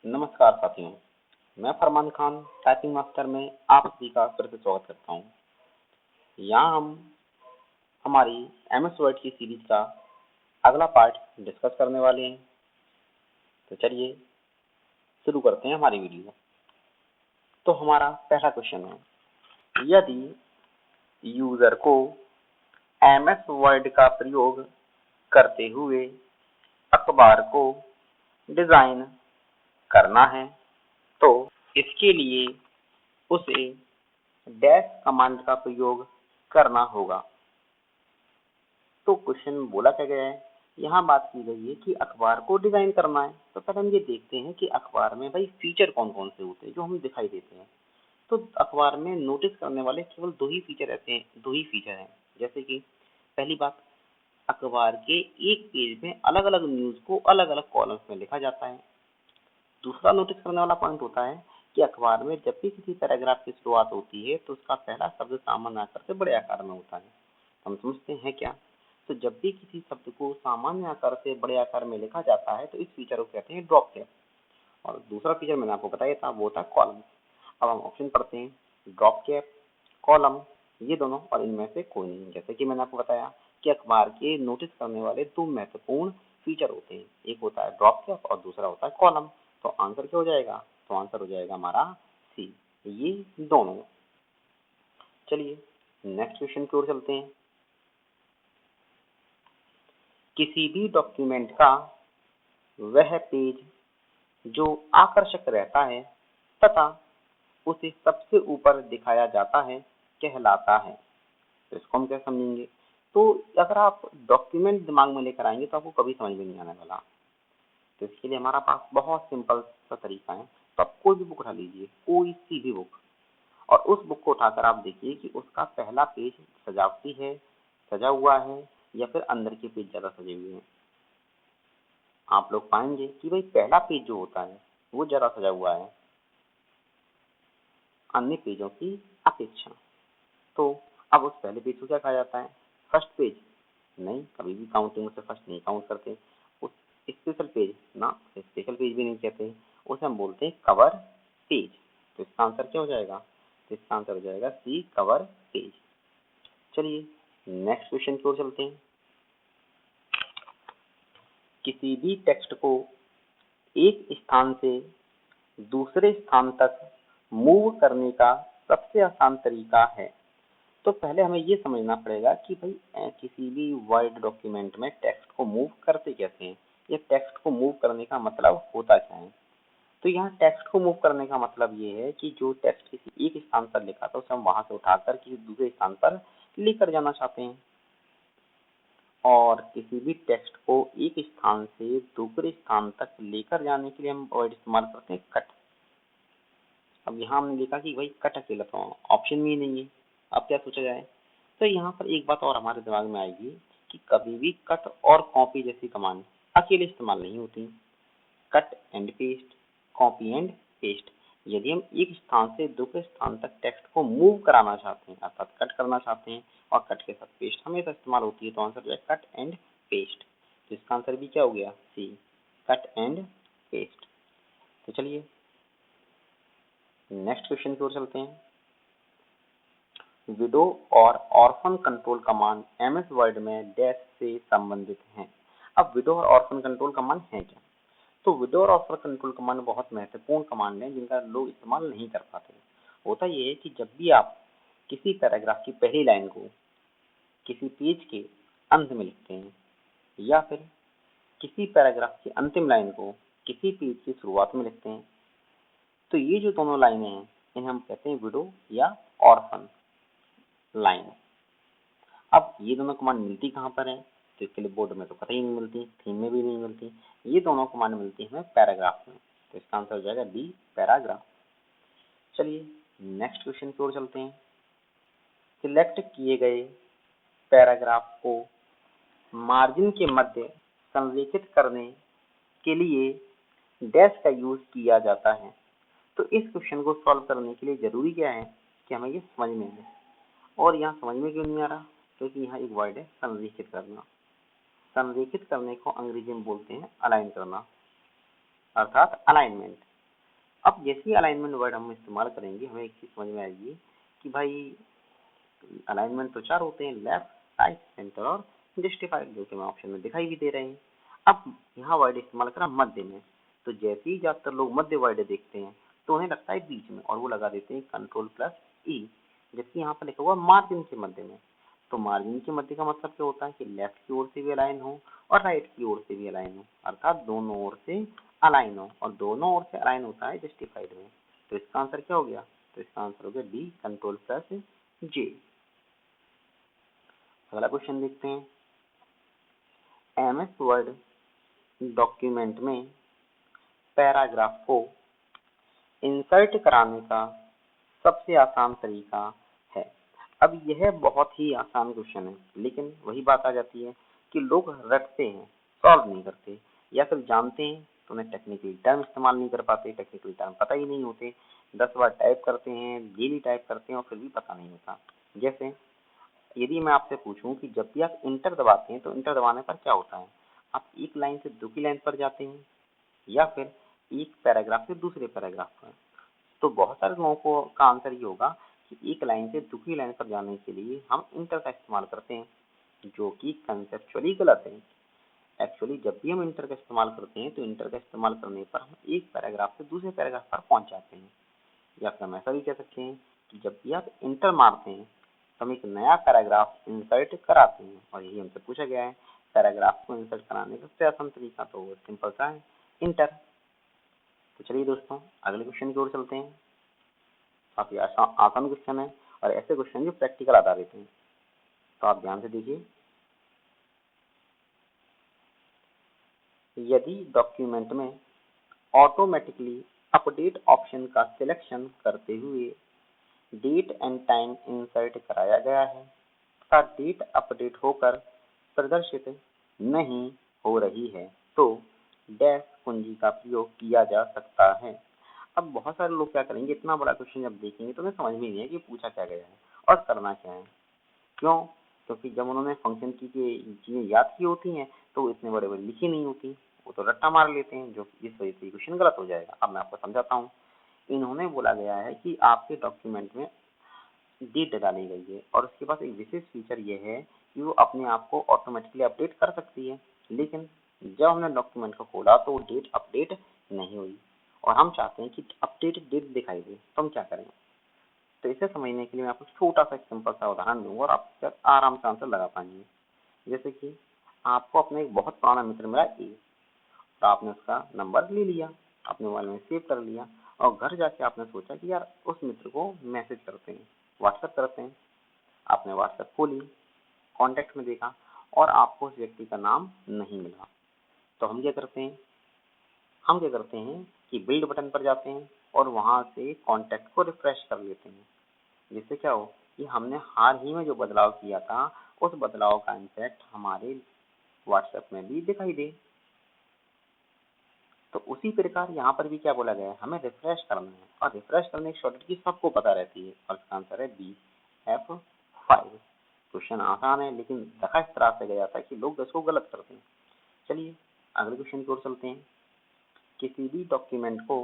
नमस्कार साथियों, मैं फरमान खान टाइपिंग मास्टर में आप सभी का फिर से स्वागत करता हूं। यहाँ हम हमारी एमएस वर्ड की सीरीज का अगला पार्ट डिस्कस करने वाले हैं। तो चलिए शुरू करते हैं हमारी वीडियो। तो हमारा पहला क्वेश्चन है, यदि यूजर को एमएस वर्ड का प्रयोग करते हुए अखबार को डिजाइन करना है तो इसके लिए उसे डैश कमांड का प्रयोग करना होगा। तो क्वेश्चन बोला क्या गया है, यहाँ बात की गई है कि अखबार को डिजाइन करना है। तो पहले हम ये देखते हैं कि अखबार में भाई फीचर कौन कौन से होते हैं जो हमें दिखाई देते हैं। तो अखबार में नोटिस करने वाले केवल दो ही फीचर रहते हैं, दो ही फीचर हैं। जैसे कि पहली बात, अखबार के एक पेज में अलग अलग न्यूज को अलग अलग कॉलम्स में लिखा जाता है। दूसरा नोटिस करने वाला पॉइंट होता है कि अखबार में जब भी किसी पैराग्राफ की शुरुआत होती है तो उसका पहला शब्द सामान्य आकार से बड़े आकार में होता है। हम समझते हैं क्या? तो जब भी किसी शब्द को सामान्य आकार से बड़े आकार में लिखा जाता है तो इस फीचर को कहते हैं ड्रॉप कैप। और दूसरा फीचर मैंने आपको बताया था, वो होता है कॉलम। अब हम ऑप्शन पढ़ते हैं, ड्रॉप कैप, कॉलम, ये दोनों और इनमें से कोई नहीं। जैसे कि मैंने आपको बताया कि अखबार के नोटिस करने वाले दो महत्वपूर्ण फीचर होते हैं, एक होता है ड्रॉप कैप और दूसरा होता है कॉलम। तो आंसर क्या हो जाएगा? तो आंसर हो जाएगा हमारा सी, ये दोनों। चलिए नेक्स्ट क्वेश्चन की ओर चलते हैं। किसी भी डॉक्यूमेंट का वह पेज जो आकर्षक रहता है तथा उसे सबसे ऊपर दिखाया जाता है कहलाता है। तो इसको हम क्या समझेंगे? तो अगर आप डॉक्यूमेंट दिमाग में लेकर आएंगे तो आपको कभी समझ में नहीं आने वाला। तो इसके लिए हमारा पास बहुत सिंपल सा तरीका है। तो आप कोई भी बुक उठा लीजिए, कोई सी भी बुक, और उस बुक को उठाकर आप देखिए कि उसका पहला पेज सजावटी है, सजा हुआ है, या फिर अंदर के पेज ज्यादा सजे हुए हैं। आप लोग पाएंगे कि भाई पहला पेज जो होता है वो ज्यादा सजा हुआ है अन्य पेजों की अपेक्षा। तो अब उस पहले पेज को क्या कहा जाता है? First page? नहीं, कभी भी काउंटिंग से फर्स्ट नहीं काउंट करते। उस स्पेशल पेज ना, स्पेशल पेज भी नहीं कहते, उसे हम बोलते हैं कवर पेज। तो इसका आंसर क्या हो जाएगा? तो इसका आंसर हो जाएगा सी, कवर पेज। चलिए नेक्स्ट क्वेश्चन की ओर चलते हैं। किसी भी टेक्स्ट को एक स्थान से दूसरे स्थान तक मूव करने का सबसे आसान तरीका है। तो पहले हमें ये समझना पड़ेगा कि भाई किसी भी वर्ड डॉक्यूमेंट में टेक्स्ट को मूव करते कैसे हैं, या टेक्स्ट को मूव करने का मतलब होता क्या है। तो यहाँ टेक्स्ट को मूव करने का मतलब ये है कि जो टेक्स्ट किसी एक स्थान पर लिखा था उसे हम वहां से उठाकर किसी दूसरे स्थान पर लेकर जाना चाहते हैं। और किसी भी टेक्स्ट को एक स्थान से दूसरे स्थान तक लेकर जाने के लिए हम वर्ड इस्तेमाल करते हैं कट। अब यहाँ हमने लिखा कि भाई कट अकेला, तो ऑप्शन में ही नहीं है। अब क्या सोचा जाए? तो यहाँ पर एक बात और हमारे दिमाग में आएगी कि कभी भी कट और कॉपी जैसी कमांड अकेले इस्तेमाल नहीं होती। Cut and paste, copy and paste. यदि हम एक स्थान से दूसरे स्थान तक टेक्स्ट को मूव कराना चाहते हैं, अर्थात कट करना चाहते हैं, और कट के साथ पेस्ट हमेशा इस्तेमाल होती है, तो आंसर जो है कट एंड पेस्ट। तो इसका आंसर भी क्या हो गया? सी, कट एंड पेस्ट। तो चलिए नेक्स्ट क्वेश्चन की ओर चलते हैं। विडो और orphan control command MS word में डैश से संबंधित हैं। अब विडो और ऑर्फन कंट्रोल कमांड है क्या? तो विडो और ऑर्फन कंट्रोल कमांड बहुत महत्वपूर्ण कमांड है जिनका लोग इस्तेमाल नहीं कर पाते। होता यह है कि जब भी आप किसी पैराग्राफ की पहली लाइन को किसी पेज के अंत में लिखते हैं, या फिर किसी पैराग्राफ की अंतिम लाइन को किसी पेज की शुरुआत में लिखते हैं, तो ये जो दोनों लाइनें हैं इन्हें हम कहते हैं विडो या ऑर्फन लाइन। अब ये दोनों कमांड मिलती कहाँ पर है? तो इसके लिए बोर्ड में तो कतई नहीं मिलती, थीम में भी नहीं मिलती। ये दोनों कमांड मिलती है हमें पैराग्राफ में। तो इसका आंसर हो जाएगा डी, पैराग्राफ। चलिए नेक्स्ट क्वेश्चन की ओर चलते हैं। सिलेक्ट किए गए पैराग्राफ को मार्जिन के मध्य संरेखित करने के लिए डैश का यूज किया जाता है। तो इस क्वेश्चन को सॉल्व करने के लिए जरूरी क्या है कि हमें ये समझ में आए। और यहाँ समझ में क्यों नहीं आ रहा? क्योंकि यहाँ एक वर्ड है संरेखित करना। संरेखित करने को अंग्रेजी में बोलते हैं अलाइन करना, अर्थात अलाइनमेंट। अब जैसे ही अलाइनमेंट वर्ड हम इस्तेमाल करेंगे हमें एक चीज समझ में आएगी कि भाई अलाइनमेंट तो 4 होते हैं, लेफ्ट, राइट, सेंटर और जस्टिफाइड, जो कि हमें ऑप्शन में दिखाई भी दे रहे हैं। अब यहाँ वर्ड इस्तेमाल करा मध्य में, तो जैसे ही ज्यादातर लोग मध्य वर्ड देखते हैं तो उन्हें लगता है बीच में और वो लगा देते हैं Ctrl+E, जबकि यहाँ पर लिखा हुआ मार्जिन के मध्य में। तो मार्जिन के मध्य का मतलब क्या होता है कि लेफ्ट की ओर से भी अलाइन हो और राइट की ओर से भी अलाइन हो, अर्थात दोनों ओर से अलाइन हो, और दोनों ओर से अलाइन होता है जस्टिफाइड में। तो इसका आंसर क्या हो गया? तो इसका आंसर हो गया डी, Ctrl+J। अगला क्वेश्चन देखते हैं। MS वर्ड डॉक्यूमेंट में पैराग्राफ को इंसर्ट कराने का सबसे आसान तरीका है। अब यह बहुत ही आसान क्वेश्चन है, लेकिन वही बात आ जाती है कि लोग रटते हैं, सॉल्व नहीं करते, या फिर जानते हैं तो उन्हें टेक्निकल टर्म इस्तेमाल नहीं कर पाते, टेक्निकल टर्म पता ही नहीं होते, 10 बार टाइप करते हैं, डेली टाइप करते हैं और फिर भी पता नहीं होता। जैसे यदि मैं आपसे पूछूं कि जब भी आप इंटर दबाते हैं तो इंटर दबाने पर क्या होता है? आप एक लाइन से दूसरी लाइन पर जाते हैं या फिर एक पैराग्राफ से दूसरे पैराग्राफ पर। तो बहुत सारे लोगों को का आंसर ये होगा कि एक लाइन से दूसरी लाइन पर जाने के लिए हम इंटर का इस्तेमाल करते हैं, जो कि कंसेप्चुअली गलत है। एक्चुअली जब भी हम इंटर का इस्तेमाल करते हैं तो इंटर का इस्तेमाल करने पर हम एक पैराग्राफ से दूसरे पैराग्राफ पर पहुंच जाते हैं। या फिर हम ऐसा भी कह सकते हैं कि जब भी आप इंटर मारते हैं तो हम एक नया पैराग्राफ इंसर्ट कराते हैं, और यही हमसे पूछा गया है पैराग्राफ को इंसर्ट कराने का सबसे आसान तरीका, तो वो सिंपल सा है, इंटर। तो चलिए दोस्तों अगले क्वेश्चन की ओर चलते हैं। काफी आसान क्वेश्चन है और ऐसे क्वेश्चन जो प्रैक्टिकल आधारित हैं, तो आप ध्यान से देखिए। यदि डॉक्यूमेंट में ऑटोमेटिकली अपडेट ऑप्शन का सिलेक्शन करते हुए डेट एंड टाइम इंसर्ट कराया गया है तथा डेट अपडेट होकर प्रदर्शित नहीं हो रही है तो डैश कुंजी का प्रयोग किया जा सकता है। अब बहुत सारे लोग क्या करेंगे, इतना बड़ा क्वेश्चन जब देखेंगे तो उन्हें समझ में नहीं है कि पूछा क्या गया है और करना क्या है। क्यों? क्योंकि जब उन्होंने फंक्शन की चीजें याद की होती हैं तो वो इतने बड़े बड़े लिखी नहीं होती, वो तो रट्टा मार लेते हैं, जो इस वजह से क्वेश्चन गलत हो जाएगा। अब मैं आपको समझाता हूँ। इन्होंने बोला गया है कि आपके डॉक्यूमेंट में डेट डाली गई है और उसके पास एक विशेष फीचर ये है कि वो अपने आप को ऑटोमेटिकली अपडेट कर सकती है, लेकिन जब हमने डॉक्यूमेंट को खोला तो वो डेट अपडेट नहीं हुई और हम चाहते हैं कि अपडेट डेट दिखाई दे, तो हम क्या करें? तो इसे समझने के लिए मैं आपको छोटा सा सिंपल सा उदाहरण दूंगा और आप आराम से आंसर लगा पाएंगे। जैसे कि आपको अपना एक बहुत पुराना मित्र मिला ए, तो आपने उसका नंबर ले लिया, अपने मोबाइल में सेव कर लिया और घर जाके आपने सोचा कि यार उस मित्र को मैसेज करते हैं, व्हाट्सएप करते हैं। आपने व्हाट्सएप खोली, कॉन्टेक्ट में देखा और आपको उस व्यक्ति का नाम नहीं मिला। तो हम क्या करते हैं कि बिल्ड बटन पर जाते हैं और वहां से कॉन्टेक्ट को रिफ्रेश कर लेते हैं, जिससे क्या हो कि हमने हाल ही में जो बदलाव किया था उस बदलाव का इम्पैक्ट हमारे व्हाट्सएप में भी दिखाई दे। तो उसी प्रकार यहाँ पर भी क्या बोला गया है, हमें रिफ्रेश करना है और रिफ्रेश करने की शॉर्टकट की सबको पता रहती है और इसका आंसर है बी, F5। क्वेश्चन आसान है लेकिन देखा इस तरह से गया था कि लोग इसको गलत करते हैं। चलिए अगले क्वेश्चन की ओर चलते हैं। किसी भी डॉक्यूमेंट को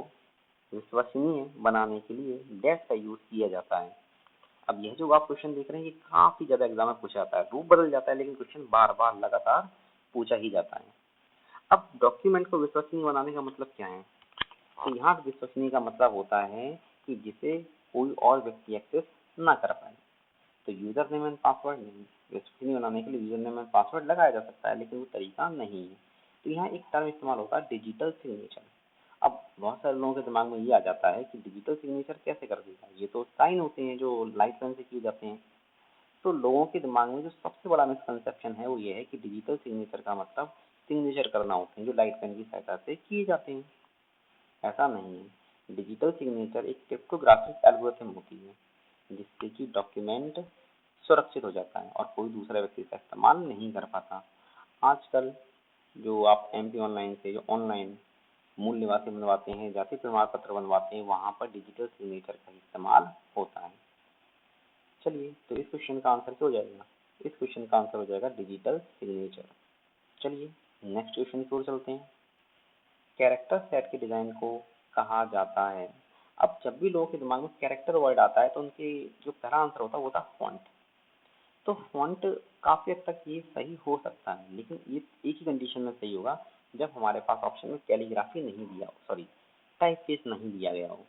विश्वसनीय बनाने के लिए डैश का यूज किया जाता है। अब यह जो आप क्वेश्चन देख रहे हैं ये काफी ज्यादा एग्जाम में पूछा जाता है, रूप बदल जाता है लेकिन क्वेश्चन बार बार लगातार पूछा ही जाता है। अब डॉक्यूमेंट को विश्वसनीय बनाने का मतलब क्या है? तो यहाँ विश्वसनीय का मतलब होता है कि जिसे कोई और व्यक्ति एक्सेस ना कर पाए। तो यूजर नेम एंड पासवर्ड विश्वसनीय बनाने के लिए यूजर नेम एंड पासवर्ड लगाया जा सकता है, लेकिन वो तरीका नहीं है। तो यहाँ एक टर्म इस्तेमाल होता है डिजिटल सिग्नेचर। अब बहुत सारे लोगों के दिमाग में ये आ जाता है कि डिजिटल सिग्नेचर कैसे कर देगा, ये तो साइन होते हैं जो लाइट पेन से किए जाते हैं। तो लोगों के दिमाग में जो सबसे बड़ा मिसकंसेप्शन है वो ये है कि डिजिटल सिग्नेचर का मतलब सिग्नेचर करना होते हैं जो लाइट पेन की सहायता से किए जाते हैं। ऐसा नहीं है। डिजिटल सिग्नेचर एक क्रिप्टोग्राफिक एल्गोरिथम होती है जिससे कि डॉक्यूमेंट सुरक्षित हो जाता है और कोई दूसरा व्यक्ति इसका इस्तेमाल नहीं कर पाता। आजकल जो आप MP ऑनलाइन से जो ऑनलाइन मूल निवासी बनवाते हैं, जाति प्रमाण पत्र बनवाते हैं, वहाँ पर डिजिटल सिग्नेचर का इस्तेमाल होता है। चलिए तो इस क्वेश्चन का आंसर क्या हो जाएगा? इस क्वेश्चन का आंसर हो जाएगा डिजिटल सिग्नेचर। चलिए नेक्स्ट क्वेश्चन की ओर चलते हैं। कैरेक्टर सेट के डिजाइन को कहा जाता है। अब जब भी लोगों के दिमाग में कैरेक्टर वर्ड आता है तो उनके जो पहला आंसर होता है वो होता है फॉन्ट। तो फॉन्ट काफी हद तक ये सही हो सकता है, लेकिन ये एक ही कंडीशन में सही होगा जब हमारे पास ऑप्शन में कैलीग्राफी नहीं दिया हो, सॉरी टाइपफेस नहीं दिया गया हो।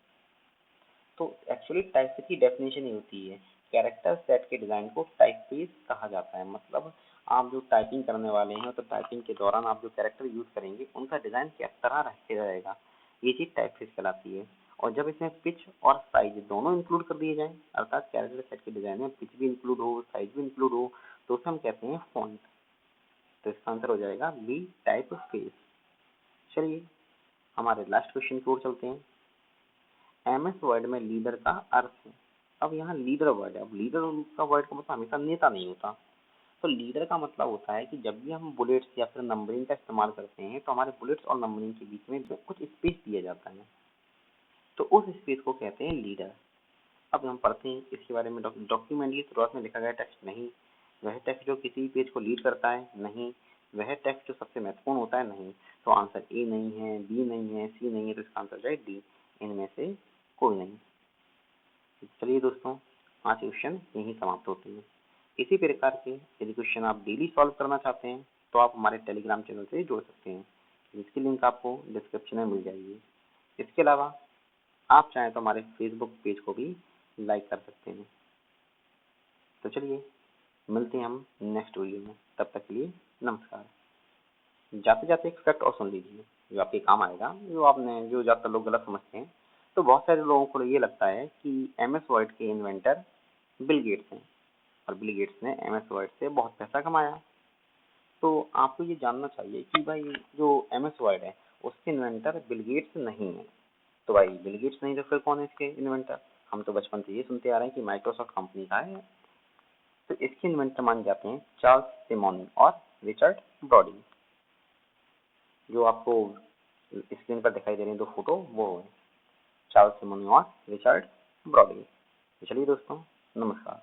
तो एक्चुअली टाइपफेस की डेफिनेशन ही होती है कैरेक्टर सेट के डिजाइन को टाइपफेस कहा जाता है। मतलब आप जो टाइपिंग करने वाले हैं तो टाइपिंग के दौरान आप जो कैरेक्टर यूज करेंगे उनका डिजाइन किस तरह रहेगा, ये चीज टाइपफेस कहलाती है। और जब इसमें पिच और साइज दोनों इंक्लूड कर दिए जाएं, अर्थात कैरेक्टर सेट के डिजाइन में पिच भी इंक्लूड हो साइज भी इंक्लूड हो, तो उसे हम कहते हैं फॉन्ट। तो इसका आंसर हो जाएगा बी टाइपफेस। चलिए हमारे लास्ट क्वेश्चन की ओर चलते हैं। एमएस वर्ड में लीडर का अर्थ है। अब यहाँ लीडर वर्ड है, अब लीडर का वर्ड का मतलब हमेशा नेता नहीं होता। तो लीडर का मतलब होता है कि जब भी हम बुलेट्स या फिर नंबरिंग का इस्तेमाल करते हैं तो हमारे बुलेट्स और नंबरिंग के बीच में कुछ स्पेस दिया जाता है, तो उस स्पेस को कहते हैं लीडर। अब हम पढ़ते हैं इसके बारे में। डॉक्यूमेंट की शुरुआत में लिखा गया टेक्स्ट नहीं, वह टेक्स्ट जो किसी पेज को लीड करता है नहीं, वह टेक्स्ट जो सबसे महत्वपूर्ण होता है नहीं। तो आंसर ए नहीं है, बी नहीं है, सी नहीं है, तो इसका आंसर जो है डी, इनमें से कोई नहीं। चलिए दोस्तों, आज क्वेश्चन यहीं समाप्त होते हैं। इसी प्रकार के यदि क्वेश्चन आप डेली सॉल्व करना चाहते हैं तो आप हमारे टेलीग्राम चैनल से जुड़ सकते हैं, जिसकी लिंक आपको डिस्क्रिप्शन में मिल जाएगी। इसके अलावा आप चाहें तो हमारे फेसबुक पेज को भी लाइक कर सकते हैं। तो चलिए मिलते हैं हम नेक्स्ट वीडियो में, तब तक के लिए नमस्कार। जाते जाते एक फैक्ट और सुन लीजिए जो आपके काम आएगा, जो ज्यादातर लोग गलत समझते हैं। तो बहुत सारे लोगों को ये लगता है कि एमएस वर्ड के इन्वेंटर बिल गेट्स हैं और बिल गेट्स ने एमएस वर्ड से बहुत पैसा कमाया। तो आपको ये जानना चाहिए कि भाई जो एमएस वर्ड है उसके इन्वेंटर बिल गेट्स नहीं है। तो भाई बिल गेट्स नहीं तो फिर कौन है इसके इन्वेंटर? हम तो बचपन से ये सुनते आ रहे हैं कि माइक्रोसॉफ्ट कंपनी का है। तो इसके इन्वेंटर माने जाते हैं चार्ल्स सिमोनी और रिचर्ड ब्रॉडी। जो आपको स्क्रीन पर दिखाई दे रही है दो फोटो, वो है चार्ल्स सिमोनी और रिचर्ड ब्रॉडी। तो चलिए दोस्तों, नमस्कार।